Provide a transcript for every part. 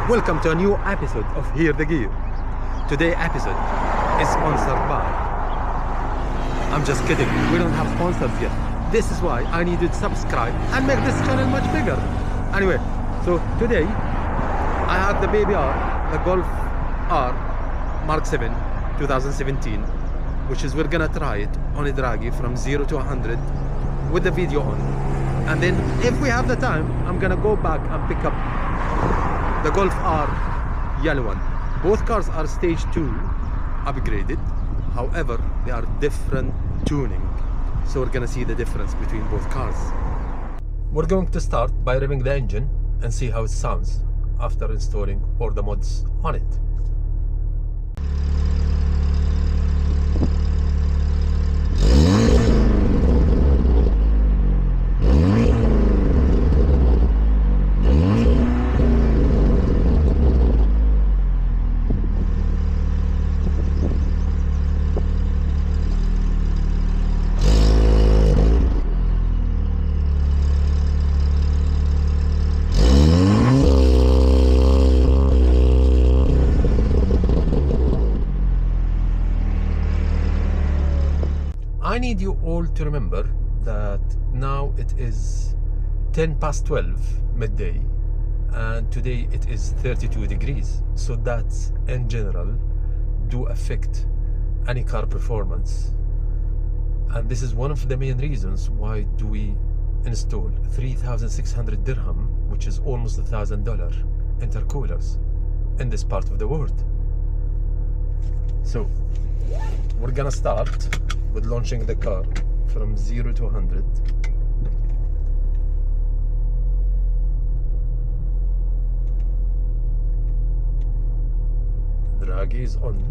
Welcome to a new episode of Hear the Gear. Today's episode is sponsored by... I'm just kidding, we don't have sponsors yet. This is why I need you to subscribe and make this channel much bigger. Anyway, so today I have the baby R, the Golf R Mark 7 2017, which is we're gonna try it on a draggy from 0 to 100 with the video on. And then if we have the time, I'm gonna go back and pick up the Golf R yellow one. Both cars are stage 2 upgraded, however they are different tuning, so we're gonna see the difference between both cars. We're going to start by revving the engine and see how it sounds after installing all the mods on it. I need you all to remember that now it is 10 past 12 midday and today it is 32 degrees, so that in general do affect any car performance, and this is one of the main reasons why do we install 3,600 dirham, which is almost $1,000 intercoolers in this part of the world. So we're gonna start with launching the car from 0 to 100. Draggy is on.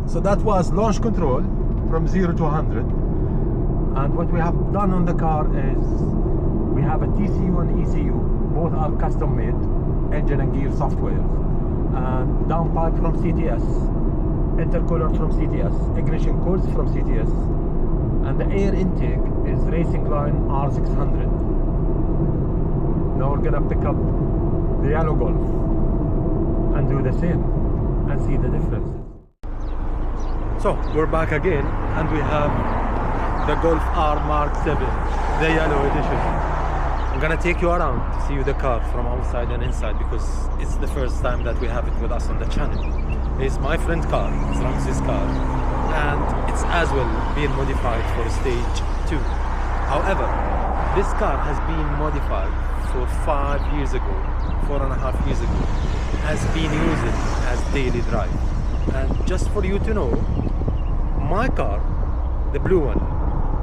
So that was launch control from 0 to 100, and what we have done on the car is we have a TCU and ECU, both are custom made, engine and gear software, and downpipe from CTS, intercooler from CTS, ignition coils from CTS, and the air intake is Racing Line R600. Now we're gonna pick up the yellow Golf and do the same and see the difference. So we're back again and we have the Golf R Mark 7, the yellow edition. I'm gonna take you around to see the car from outside and inside because it's the first time that we have it with us on the channel. It's my friend's car, it's Ramzi's car, and it's as well being modified for stage 2. However, this car has been modified for 5 years ago, 4.5 years ago, has been used as daily drive. And just for you to know, my car, the blue one,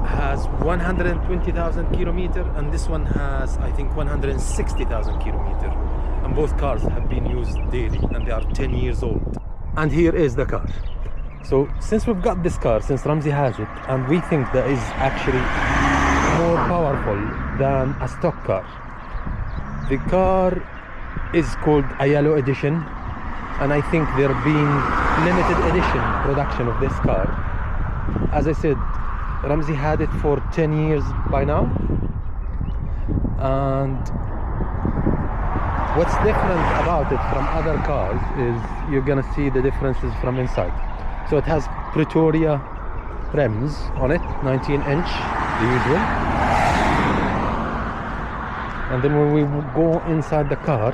has 120,000 kilometers and this one has, I think, 160,000 kilometers. And both cars have been used daily and they are 10 years old. And here is the car. So since we've got this car, since Ramzi has it, and we think that is actually more powerful than a stock car. The car is called a yellow edition, and I think there being limited edition production of this car. As I said, Ramzi had it for 10 years by now, and what's different about it from other cars is you're gonna see the differences from inside. So it has Pretoria rims on it, 19-inch, the usual, and then when we go inside the car,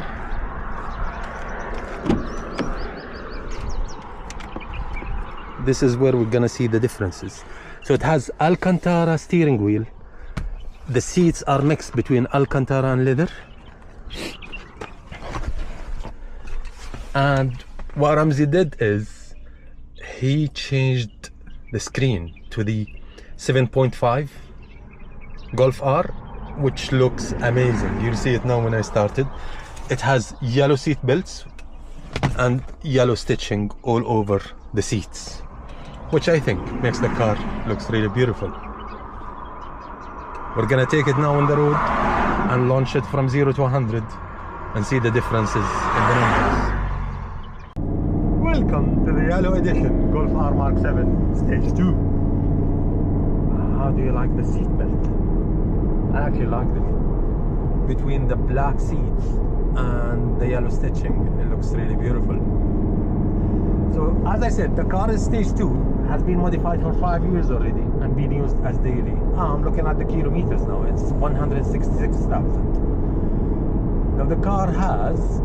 this is where we're gonna see the differences. So it has Alcantara steering wheel The seats are mixed between Alcantara and leather. And what Ramsey did is he changed the screen to the 7.5 Golf R, which looks amazing. You'll see it now when I started. It has yellow seat belts and yellow stitching all over the seats, which I think makes the car looks really beautiful. We're gonna take it now on the road and launch it from 0 to 100 and see the differences in the numbers. Welcome to the yellow edition Golf R Mark 7 Stage 2. How do you like the seat belt? I actually like it. Between the black seats and the yellow stitching, it looks really beautiful. So as I said, the car is Stage 2, has been modified for 5 years already and being used as daily. I'm looking at the kilometers now, it's 166,000. Now the car has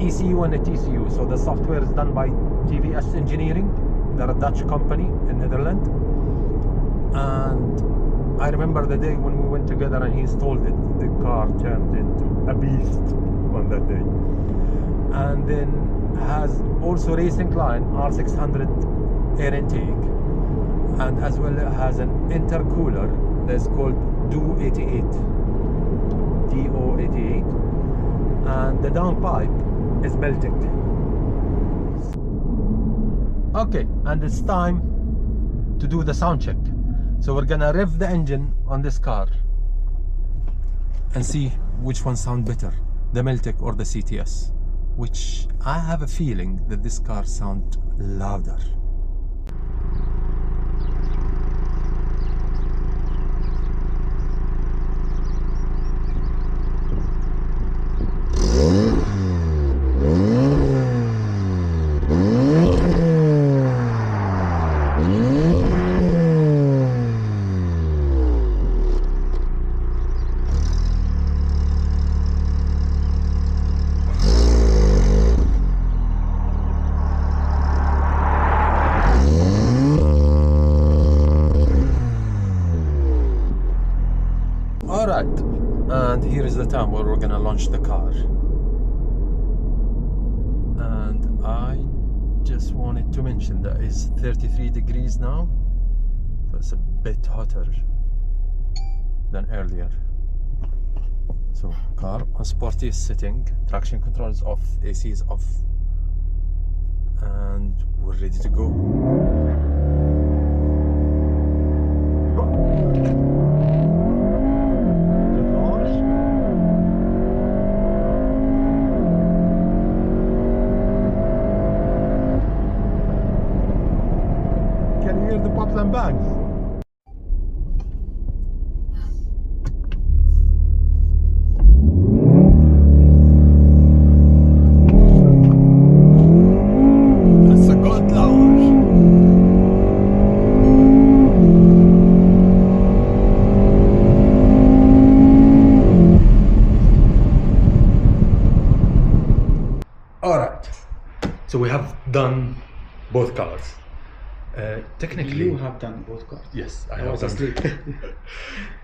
ECU and a TCU, so the software is done by TVS Engineering. They're a Dutch company in Netherlands. And I remember the day when we went together and he installed it, the car turned into a beast on that day. And then has also racing line R600 air intake, and as well it has an intercooler that's called DO88, and the downpipe is belting. Okay, and it's time to do the sound check. So we're gonna rev the engine on this car and see which one sounds better, the Meltec or the CTS, which I have a feeling that this car sounds louder. Alright, and here is the time where we're gonna launch the car. And I just wanted to mention that it's 33 degrees now, so it's a bit hotter than earlier. So car on sporty is sitting, traction control is off, AC is off, and we're ready to go. The pops and bangs. That's a good lounge. All right, so we have done both cars. Technically, you have done both cars. Yes, I was have asleep.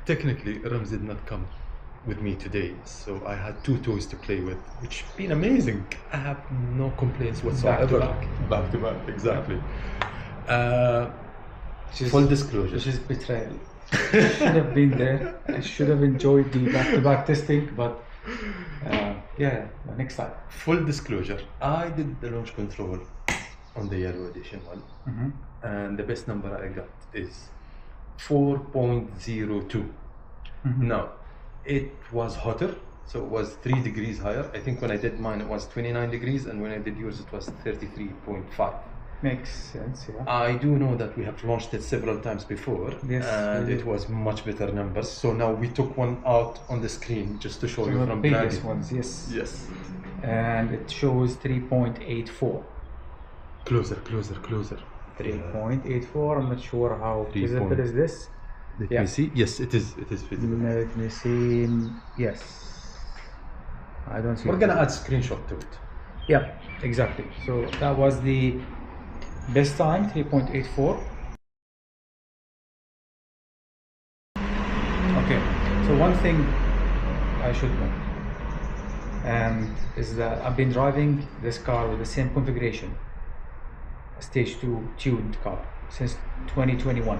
Technically, Rams did not come with me today, so I had two toys to play with, which has been amazing. I have no complaints whatsoever. Back to back, exactly. Full disclosure. This is betrayal. I should have been there. I should have enjoyed the back-to-back testing, but yeah, next time. Full disclosure, I did the launch control on the yellow edition one, and the best number I got is 4.02. Now it was hotter, so it was 3 degrees higher. I think when I did mine it was 29 degrees, and when I did yours it was 33.5. Makes sense, yeah. I do know that we have launched it several times before, yes, and it was much better numbers. So now we took one out on the screen just to show you from previous ones, yes. Yes. And it shows 3.84. Closer. 3.84. I'm not sure how visible is this. Let me see. Yes, it is visible. Let me see. Yes. I don't see. We're gonna add screenshot to it. Yeah, exactly. So that was the best time, 3.84. Okay. So one thing I should note is that I've been driving this car with the same configuration, stage 2 tuned car, since 2021.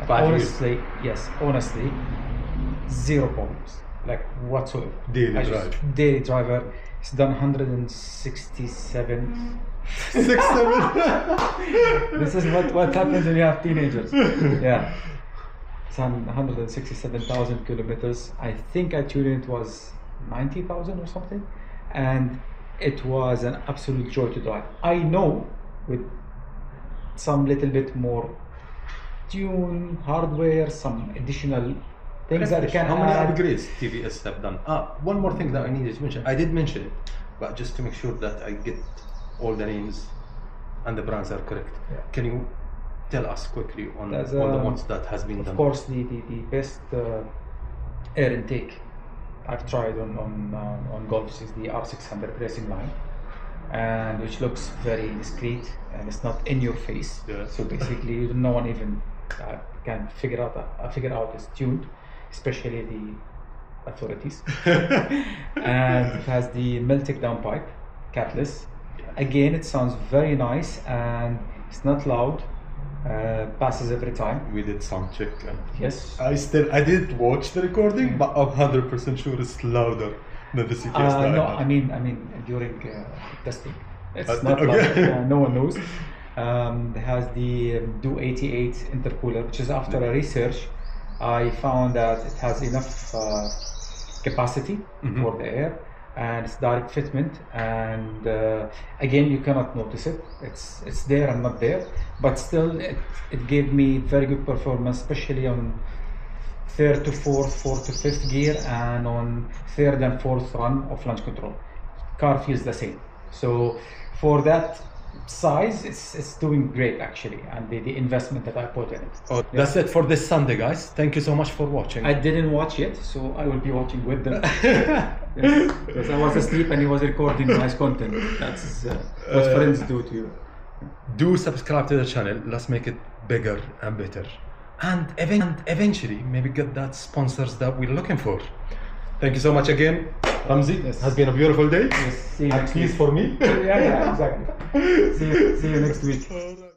5 years. Honestly, yes, honestly, zero problems, like whatsoever. Daily drive. Daily driver. It's done 167. 6, 7. This is what happens when you have teenagers. Yeah. It's on 167,000 kilometers. I think I tuned it was 90,000 or something, and it was an absolute joy to drive. I know with some little bit more tune, hardware, some additional things that can How many add. upgrades TVS have done? One more thing that I needed to mention. I did mention it, but just to make sure that I get all the names and the brands are correct. Yeah. Can you tell us quickly on There's, all the mods that has been done? Of course, the best air intake I've tried on Golfs is the R600 racing line, and which looks very discreet and it's not in your face. Yeah. So basically, no one even can figure out it's tuned, especially the authorities. And it has the melting down pipe, catless. Again, it sounds very nice and it's not loud. Passes every time. We did sound check. And Yes. I did watch the recording, but I'm 100% sure it's louder than the CTS. No, I mean during testing, it's not okay. loud. No one knows. It has the Do 88 intercooler, which is after a research, I found that it has enough capacity for the air, and it's direct fitment, and again, you cannot notice it. It's there and not there, but still it gave me very good performance, especially on third to fourth, fourth to fifth gear, and on third and fourth run of launch control. Car feels the same. So for that size, it's doing great actually, and the investment that I put in it. Oh, that's it for this Sunday, guys. Thank you so much for watching. I didn't watch yet, so I will be watching with them. Yes, because I was asleep and he was recording nice content. That's what friends do to you. Do subscribe to the channel. Let's make it bigger and better, and eventually maybe get that sponsors that we're looking for. Thank you so much again, Ramzi. Yes. Has been a beautiful day. Yes, see you next At least week. for me. Yeah, exactly. See you next week.